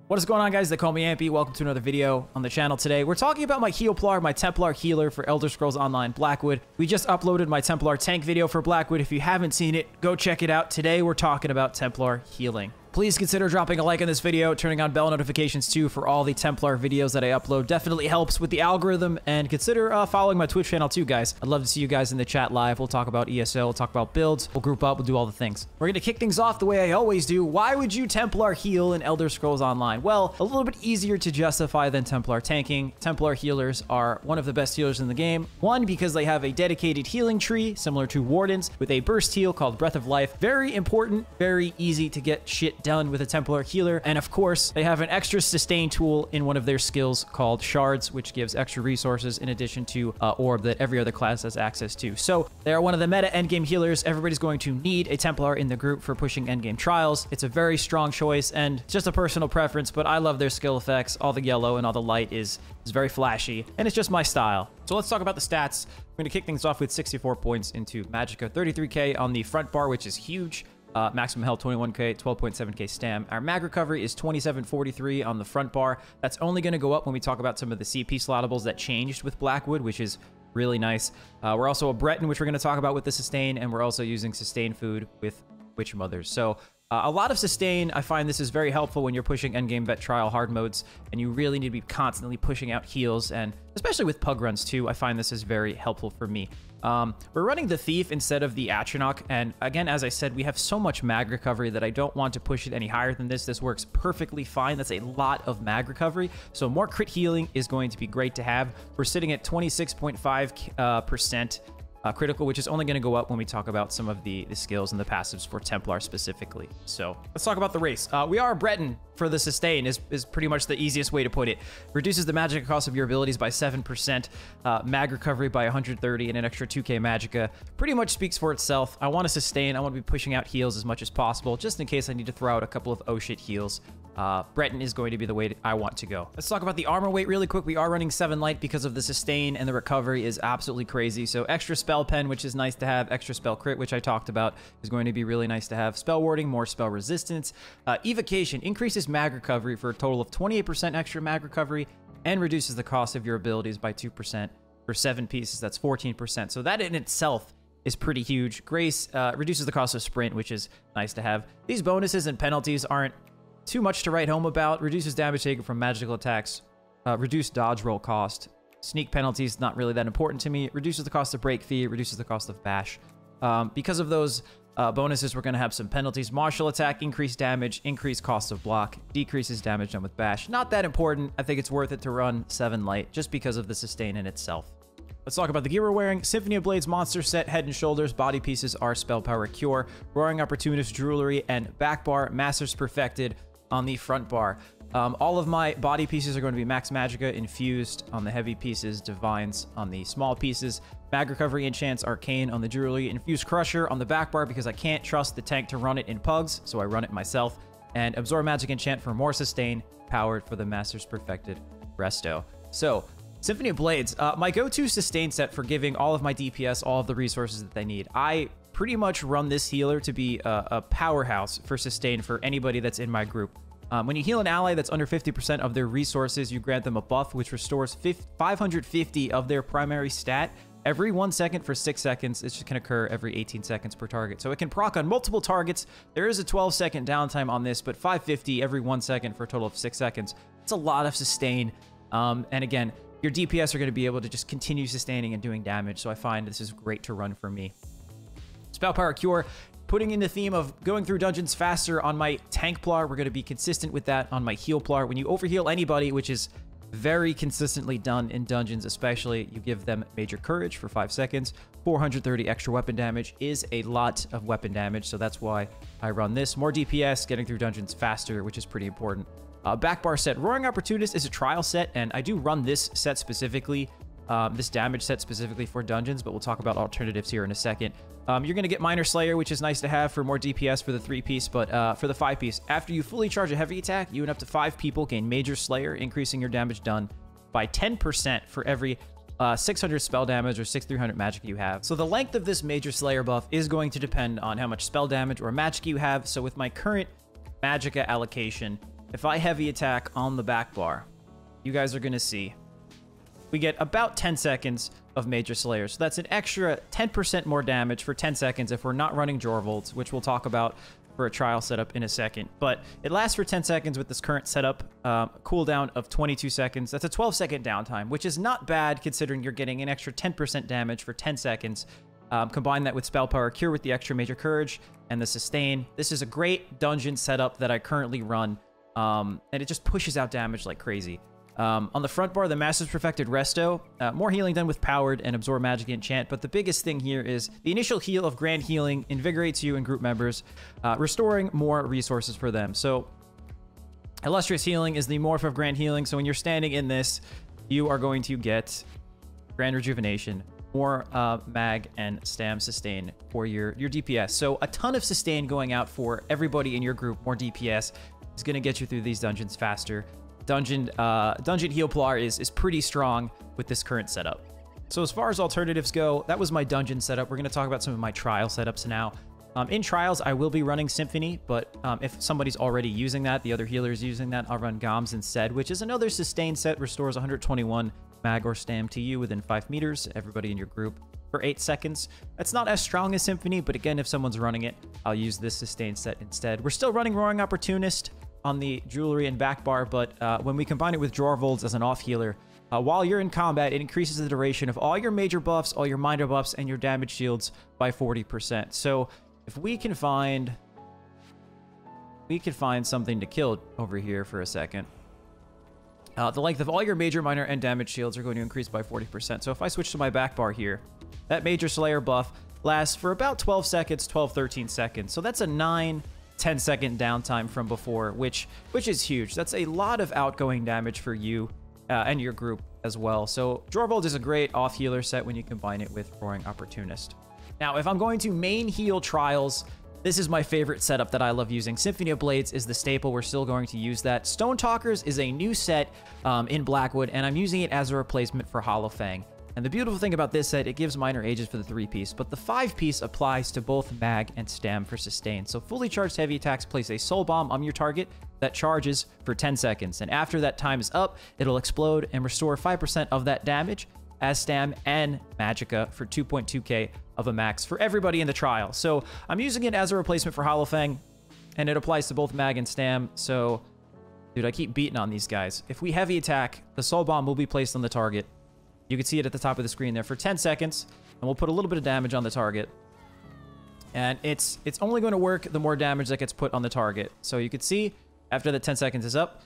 What is going on, guys? They call me Ampy. Welcome to another video on the channel. Today we're talking about my Healplar, my Templar healer for Elder Scrolls Online Blackwood. We just uploaded my Templar tank video for Blackwood. If you haven't seen it, go check it out. Today we're talking about Templar healing. Please consider dropping a like on this video, turning on bell notifications too for all the Templar videos that I upload. Definitely helps with the algorithm, and consider following my Twitch channel too, guys. I'd love to see you guys in the chat live. We'll talk about ESO, we'll talk about builds, we'll group up, we'll do all the things. We're gonna kick things off the way I always do. Why would you Templar heal in Elder Scrolls Online? Well, a little bit easier to justify than Templar tanking. Templar healers are one of the best healers in the game. One, because they have a dedicated healing tree, similar to Wardens, with a burst heal called Breath of Life. Very important, very easy to get shit done with a Templar healer. And of course, they have an extra sustain tool in one of their skills called Shards, which gives extra resources in addition to Orb that every other class has access to. So they are one of the meta endgame healers. Everybody's going to need a Templar in the group for pushing endgame trials. It's a very strong choice and just a personal preference, but I love their skill effects. All the yellow and all the light is very flashy, and it's just my style. So let's talk about the stats. We're going to kick things off with 64 points into Magicka, 33k on the front bar, which is huge. Maximum health 21k, 12.7k stam. Our mag recovery is 2743 on the front bar. That's only going to go up when we talk about some of the CP slottables that changed with Blackwood, which is really nice. We're also a Breton, which we're going to talk about with the sustain, and we're also using sustain food with Witch Mothers. So a lot of sustain. I find this is very helpful when you're pushing endgame vet trial hard modes, and you really need to be constantly pushing out heals, and especially with pug runs too. I find this is very helpful for me. We're running the Thief instead of the Atronach, and again, as I said, we have so much mag recovery that I don't want to push it any higher than this. This works perfectly fine. That's a lot of mag recovery, so more crit healing is going to be great to have. We're sitting at 26.5% critical, which is only going to go up when we talk about some of the skills and the passives for Templar specifically. So let's talk about the race. We are a Breton for the sustain is pretty much the easiest way to put it. Reduces the magic cost of your abilities by 7%, mag recovery by 130, and an extra 2k magicka. Pretty much speaks for itself. I want to sustain. I want to be pushing out heals as much as possible, just in case I need to throw out a couple of oh shit heals. Breton is going to be the way I want to go. Let's talk about the armor weight really quick. We are running 7 light because of the sustain, and the recovery is absolutely crazy. So extra spell pen, which is nice to have. Extra spell crit, which I talked about, is going to be really nice to have. Spell warding, more spell resistance. Evocation increases mag recovery for a total of 28% extra mag recovery, and reduces the cost of your abilities by 2%. For 7 pieces, that's 14%. So that in itself is pretty huge. Grace reduces the cost of sprint, which is nice to have. These bonuses and penalties aren't too much to write home about. Reduces damage taken from magical attacks. Reduced dodge roll cost. Sneak penalties, not really that important to me. Reduces the cost of break fee. Reduces the cost of bash. Because of those bonuses, we're going to have some penalties. Martial attack, increased damage, increased cost of block, decreases damage done with bash. Not that important. I think it's worth it to run 7 light just because of the sustain in itself. Let's talk about the gear we're wearing. Symphony of Blades monster set, head and shoulders. Body pieces are spell power cure. Roaring Opportunist jewelry and back bar. Masters perfected on the front bar. All of my body pieces are going to be max magicka infused on the heavy pieces, divines on the small pieces, mag recovery enchants arcane on the jewelry, infused crusher on the back bar because I can't trust the tank to run it in pugs, so I run it myself, and absorb magic enchant for more sustain, powered for the masters perfected resto. So Symphony of Blades, my go-to sustain set for giving all of my DPS all of the resources that they need. I pretty much run this healer to be a powerhouse for sustain for anybody that's in my group. When you heal an ally that's under 50% of their resources, you grant them a buff, which restores 550 of their primary stat every 1 second for 6 seconds. It can occur every 18 seconds per target. So it can proc on multiple targets. There is a 12-second downtime on this, but 550 every 1 second for a total of 6 seconds. It's a lot of sustain. And again, your DPS are going to be able to just continue sustaining and doing damage. So I find this is great to run for me. Spell Power Cure, putting in the theme of going through dungeons faster on my Tankplar. We're going to be consistent with that on my Healplar. When you overheal anybody, which is very consistently done in dungeons especially, you give them Major Courage for 5 seconds. 430 extra weapon damage is a lot of weapon damage, so that's why I run this. More DPS, getting through dungeons faster, which is pretty important. Back bar set. Roaring Opportunist is a trial set, and I do run this set specifically, this damage set specifically for dungeons, but we'll talk about alternatives here in a second. You're going to get Minor Slayer, which is nice to have for more DPS for the 3-piece, but for the 5-piece, after you fully charge a heavy attack, you and up to 5 people gain Major Slayer, increasing your damage done by 10% for every 600 spell damage or 6,300 magic you have. So the length of this Major Slayer buff is going to depend on how much spell damage or magic you have. So with my current magicka allocation, if I heavy attack on the back bar, you guys are going to see we get about 10 seconds of Major Slayer. So that's an extra 10% more damage for 10 seconds if we're not running Jorvolds, which we'll talk about for a trial setup in a second. But it lasts for 10 seconds with this current setup, cooldown of 22 seconds. That's a 12-second downtime, which is not bad considering you're getting an extra 10% damage for 10 seconds. Combine that with Spell Power Cure with the extra Major Courage and the Sustain. This is a great dungeon setup that I currently run, and it just pushes out damage like crazy. On the front bar, the Master's Perfected Resto, more healing done with Powered and Absorb Magic Enchant, but the biggest thing here is the initial heal of Grand Healing invigorates you and group members, restoring more resources for them. So Illustrious Healing is the morph of Grand Healing, so when you're standing in this, you are going to get Grand Rejuvenation, more mag and stam sustain for your DPS. So a ton of sustain going out for everybody in your group, more DPS, is going to get you through these dungeons faster. Dungeon Healplar is pretty strong with this current setup. So as far as alternatives go, that was my dungeon setup. We're going to talk about some of my trial setups now. In trials, I will be running Symphony, but if somebody's already using that, the other healer is using that, I'll run Goms instead, which is another sustain set, restores 121 mag or stam to you within 5 meters, everybody in your group, for 8 seconds. That's not as strong as Symphony, but again, if someone's running it, I'll use this sustain set instead. We're still running Roaring Opportunist on the jewelry and back bar, but when we combine it with Jorvolds as an off healer, while you're in combat, it increases the duration of all your major buffs, all your minor buffs, and your damage shields by 40%. So if we can find something to kill over here for a second, the length of all your major, minor, and damage shields are going to increase by 40%. So if I switch to my back bar here, that Major Slayer buff lasts for about 12 seconds, 13 seconds. So that's a 10-second downtime from before, which is huge. That's a lot of outgoing damage for you and your group as well. So Jorvold is a great off healer set when you combine it with Roaring Opportunist. Now, if I'm going to main heal trials, this is my favorite setup that I love using. Symphony of Blades is the staple. We're still going to use that. Stone Talkers is a new set in Blackwood, and I'm using it as a replacement for Hollow Fang. And the beautiful thing about this set, it gives minor ages for the 3-piece, but the 5-piece applies to both mag and stam for sustain. So fully charged heavy attacks place a soul bomb on your target that charges for 10 seconds. And after that time is up, it'll explode and restore 5% of that damage as stam and magicka for 2.2k of a max for everybody in the trial. So I'm using it as a replacement for Hollow Fang, and it applies to both mag and stam. So, dude, I keep beating on these guys. If we heavy attack, the soul bomb will be placed on the target. You can see it at the top of the screen there for 10 seconds, and we'll put a little bit of damage on the target. And it's only going to work the more damage that gets put on the target. So you can see, after the 10 seconds is up,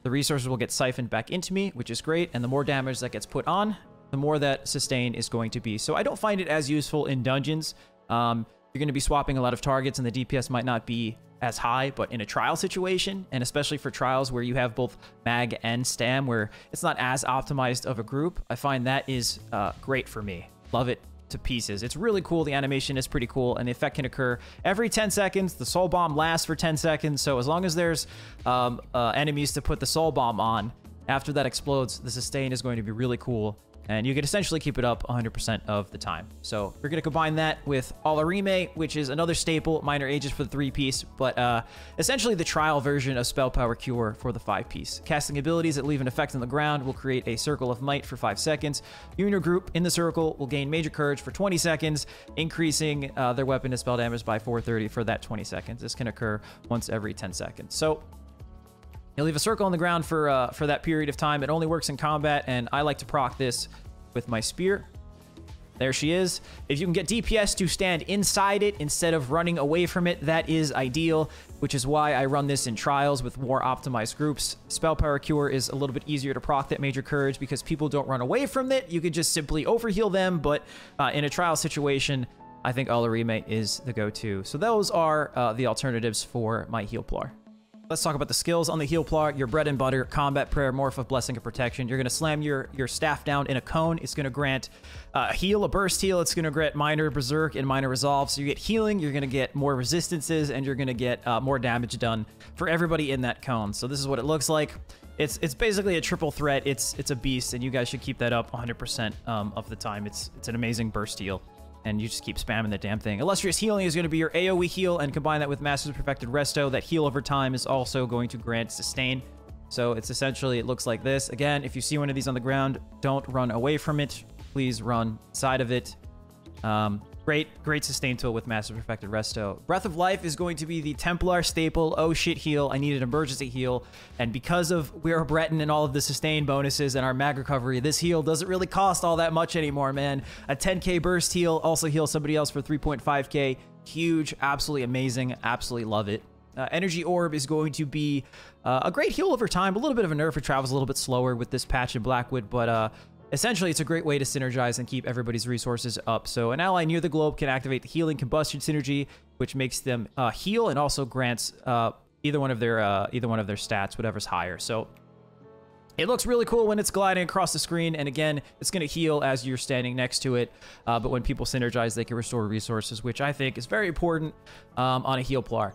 the resources will get siphoned back into me, which is great, and the more damage that gets put on, the more that sustain is going to be. So I don't find it as useful in dungeons. You're going to be swapping a lot of targets, and the DPS might not be as high, but in a trial situation, and especially for trials where you have both mag and stam, where it's not as optimized of a group, I find that is great for me. Love it to pieces. It's really cool. The animation is pretty cool, and the effect can occur every 10 seconds. The soul bomb lasts for 10 seconds, so as long as there's enemies to put the soul bomb on, after that explodes, the sustain is going to be really cool, and you can essentially keep it up 100% of the time. So we're going to combine that with Alarime, which is another staple, minor ages for the 3-piece, but essentially the trial version of Spell Power Cure for the 5-piece. Casting abilities that leave an effect on the ground will create a circle of might for 5 seconds. You and your group in the circle will gain Major Courage for 20 seconds, increasing their weapon and spell damage by 430 for that 20 seconds. This can occur once every 10 seconds. So you'll leave a circle on the ground for that period of time. It only works in combat, and I like to proc this with my spear. There she is. If you can get DPS to stand inside it instead of running away from it, that is ideal, which is why I run this in trials with more optimized groups. Spell Power Cure is a little bit easier to proc that Major Courage because people don't run away from it. You could just simply overheal them, but in a trial situation, I think Alarime is the go-to. So those are the alternatives for my Healplar. Let's talk about the skills on the Healplar. Your bread and butter, Combat Prayer, Morph of Blessing and Protection. You're going to slam your staff down in a cone. It's going to grant heal, a burst heal. It's going to grant minor Berserk and minor Resolve. So you get healing, you're going to get more resistances, and you're going to get more damage done for everybody in that cone. So this is what it looks like. It's basically a triple threat. It's a beast, and you guys should keep that up 100% of the time. It's an amazing burst heal. and you just keep spamming the damn thing. Illustrious Healing is going to be your AoE heal, and combine that with Master's Perfected Resto. That heal over time is also going to grant sustain. So it's essentially, it looks like this. Again, if you see one of these on the ground, don't run away from it. Please run side of it. Great sustain tool with Master Perfected Resto. Breath of Life is going to be the Templar staple. Oh shit heal. I need an emergency heal. And because of we are Breton and all of the sustain bonuses and our mag recovery, this heal doesn't really cost all that much anymore, man. A 10k burst heal also heals somebody else for 3.5k. Huge, absolutely amazing, absolutely love it. Energy Orb is going to be a great heal over time. A little bit of a nerf. It travels a little bit slower with this patch in Blackwood, but essentially, it's a great way to synergize and keep everybody's resources up. So an ally near the globe can activate the Healing Combustion synergy, which makes them heal and also grants either one of their stats, whatever's higher. So it looks really cool when it's gliding across the screen, and again, it's going to heal as you're standing next to it. But when people synergize, they can restore resources, which I think is very important on a Healplar.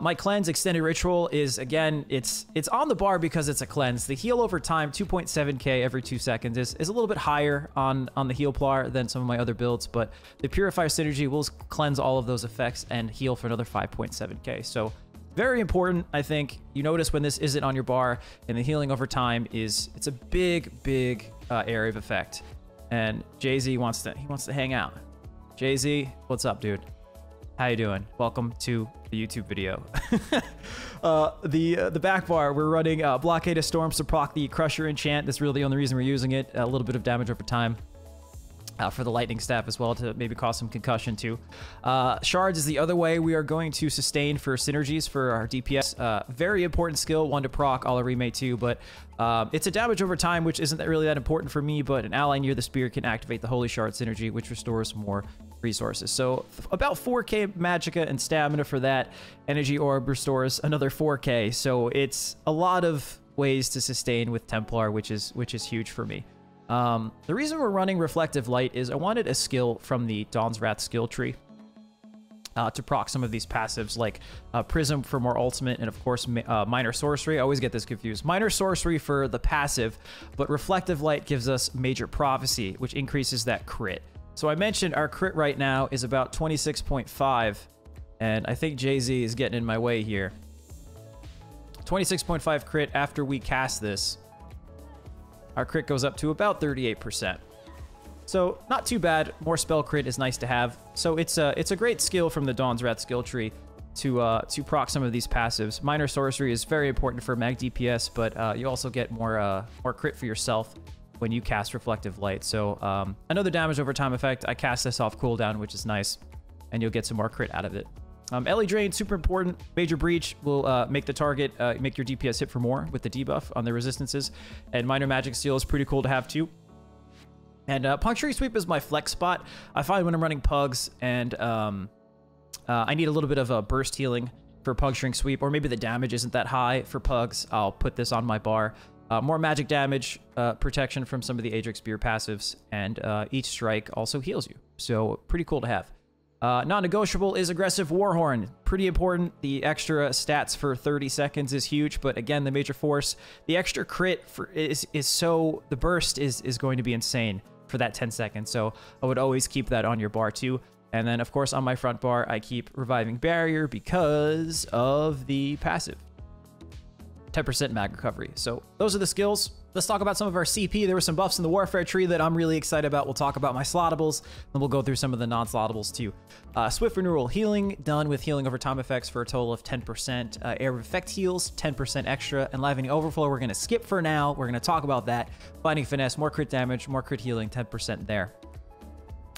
My cleanse extended ritual is, again, it's on the bar because it's a cleanse. The heal over time, 2.7k every 2 seconds, is a little bit higher on the Healplar than some of my other builds, but the Purifier synergy will cleanse all of those effects and heal for another 5.7k. So very important, I think. You notice when this isn't on your bar, and the healing over time it's a big area of effect. And Jay-Z wants to hang out. Jay-Z, what's up, dude? How you doing? Welcome to the YouTube video. The back bar, we're running Blockade of Storms to proc the Crusher enchant. That's really the only reason we're using it. A little bit of damage over time for the lightning staff as well, to maybe cause some concussion too. Shards is the other way we are going to sustain for synergies for our DPS. Very important skill, one to proc, all remake too, but it's a damage over time, which isn't really that important for me, but an ally near the spear can activate the Holy Shard synergy, which restores more resources. So about 4k magicka and stamina for that. Energy Orb restores another 4k. So it's a lot of ways to sustain with Templar, which is huge for me. The reason we're running Reflective Light is I wanted a skill from the Dawn's Wrath skill tree to proc some of these passives, like Prism for more ultimate, and of course Minor Sorcery. I always get this confused. Minor Sorcery for the passive, but Reflective Light gives us Major Prophecy, which increases that crit. So I mentioned our crit right now is about 26.5, and I think Jay-Z is getting in my way here. 26.5 crit after we cast this. Our crit goes up to about 38%. So not too bad. More spell crit is nice to have. So it's a great skill from the Dawn's Wrath skill tree to proc some of these passives. Minor Sorcery is very important for mag DPS, but you also get more crit for yourself when you cast Reflective Light. So another damage over time effect. I cast this off cooldown, which is nice, and you'll get some more crit out of it. LE Drain, super important. Major Breach will make the target make your DPS hit for more with the debuff on the resistances. And Minor Magic Seal is pretty cool to have too. And Puncturing Sweep is my flex spot. I find when I'm running Pugs and I need a little bit of a burst healing for Puncturing Sweep, or maybe the damage isn't that high for Pugs, I'll put this on my bar. More magic damage, protection from some of the Aedric Spear passives, and each strike also heals you. So pretty cool to have. Non-negotiable is Aggressive Warhorn. Pretty important. The extra stats for 30 seconds is huge, but again, the Major Force, the extra crit is so, the burst is going to be insane for that 10 seconds. So I would always keep that on your bar too. And then of course on my front bar, I keep Reviving Barrier because of the passive. 10% mag recovery. So those are the skills. Let's talk about some of our CP. There were some buffs in the Warfare tree that I'm really excited about. We'll talk about my slottables, then we'll go through some of the non-slottables too. Swift Renewal Healing, done with healing over time effects for a total of 10%. Area of Effect heals, 10% extra. Enlivening Overflow, we're going to skip for now. We're going to talk about that. Binding Finesse, more crit damage, more crit healing, 10% there.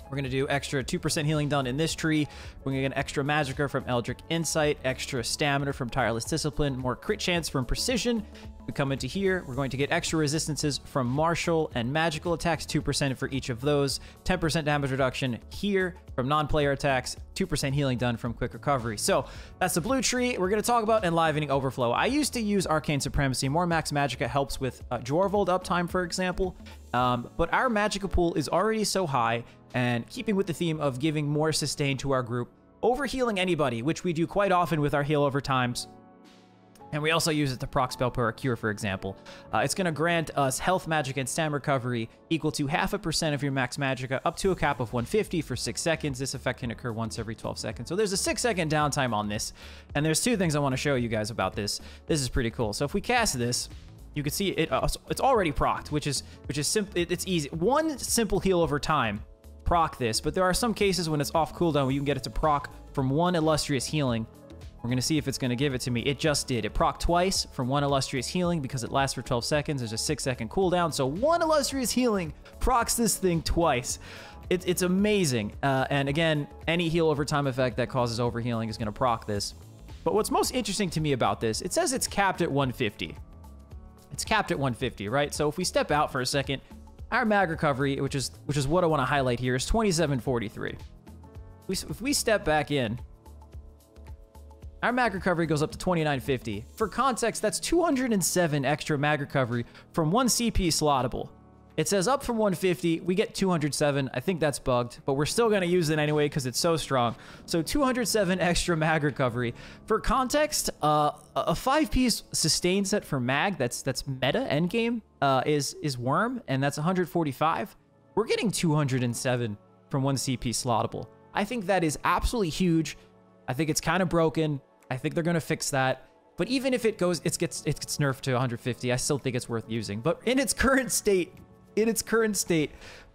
We're going to do extra 2% healing done in this tree. We're going to get an extra Magicka from Eldritch Insight, extra stamina from Tireless Discipline, more crit chance from Precision. We come into here, we're going to get extra resistances from Martial and Magical attacks, 2% for each of those, 10% damage reduction here from non-player attacks, 2% healing done from Quick Recovery. So that's the blue tree. We're going to talk about Enlivening Overflow. I used to use Arcane Supremacy. More max Magicka helps with Dwarvold uptime, for example. But our Magicka pool is already so high, and keeping with the theme of giving more sustain to our group, overhealing anybody, which we do quite often with our heal over times, And we also use it to proc spell per cure, for example. It's going to grant us health, magic, and stam recovery equal to 0.5% of your max magicka up to a cap of 150 for 6 seconds. This effect can occur once every 12 seconds. So there's a 6-second downtime on this. And there's 2 things I want to show you guys about this. This is pretty cool. So if we cast this, you can see it. It's already procced, which is simple. It's easy. 1 simple heal over time, proc this. But there are some cases when it's off cooldown where you can get it to proc from 1 illustrious healing. We're going to see if it's going to give it to me. It just did. It proc twice from 1 illustrious healing because it lasts for 12 seconds. There's a 6-second cooldown. So 1 illustrious healing procs this thing twice. It's amazing. And again, any heal over time effect that causes overhealing is going to proc this. But what's most interesting to me about this, it says it's capped at 150. It's capped at 150, right? So if we step out for a second, our mag recovery, which is what I want to highlight here, is 2743. If we step back in, our mag recovery goes up to 2950. For context, that's 207 extra mag recovery from 1 CP slottable. It says up from 150, we get 207. I think that's bugged, but we're still going to use it anyway because it's so strong. So 207 extra mag recovery. For context, a 5-piece sustain set for mag that's meta endgame is Worm, and that's 145. We're getting 207 from 1 CP slottable. I think that is absolutely huge. I think it's kind of broken. I think they're going to fix that. But even if it gets nerfed to 150, I still think it's worth using. But in its current state,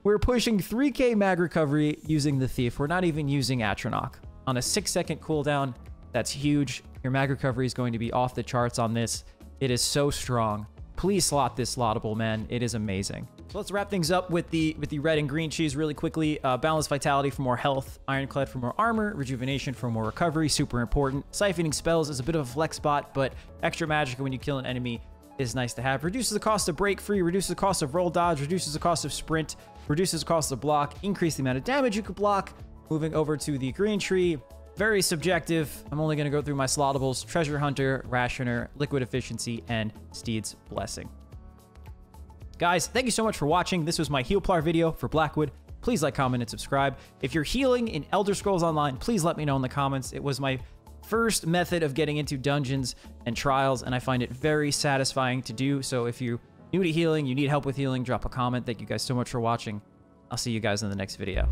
we're pushing 3k mag recovery using the Thief. We're not even using Atronach. On a 6-second cooldown, that's huge. Your mag recovery is going to be off the charts on this. It is so strong. Please slot this slottable, man. It is amazing. So let's wrap things up with the red and green cheese really quickly. Balanced Vitality for more health, Ironclad for more armor, Rejuvenation for more recovery, super important. Siphoning spells is a bit of a flex spot, but extra magic when you kill an enemy is nice to have. Reduces the cost of break free, reduces the cost of roll dodge, reduces the cost of sprint, reduces the cost of block, increase the amount of damage you could block. Moving over to the green tree, very subjective. I'm only going to go through my slottables: Treasure Hunter, Rationer, Liquid Efficiency, and Steed's Blessing. Guys, thank you so much for watching. This was my Healplar video for Blackwood. Please like, comment, and subscribe. If you're healing in Elder Scrolls Online, please let me know in the comments. It was my first method of getting into dungeons and trials, and I find it very satisfying to do. So if you're new to healing, you need help with healing, drop a comment. Thank you guys so much for watching. I'll see you guys in the next video.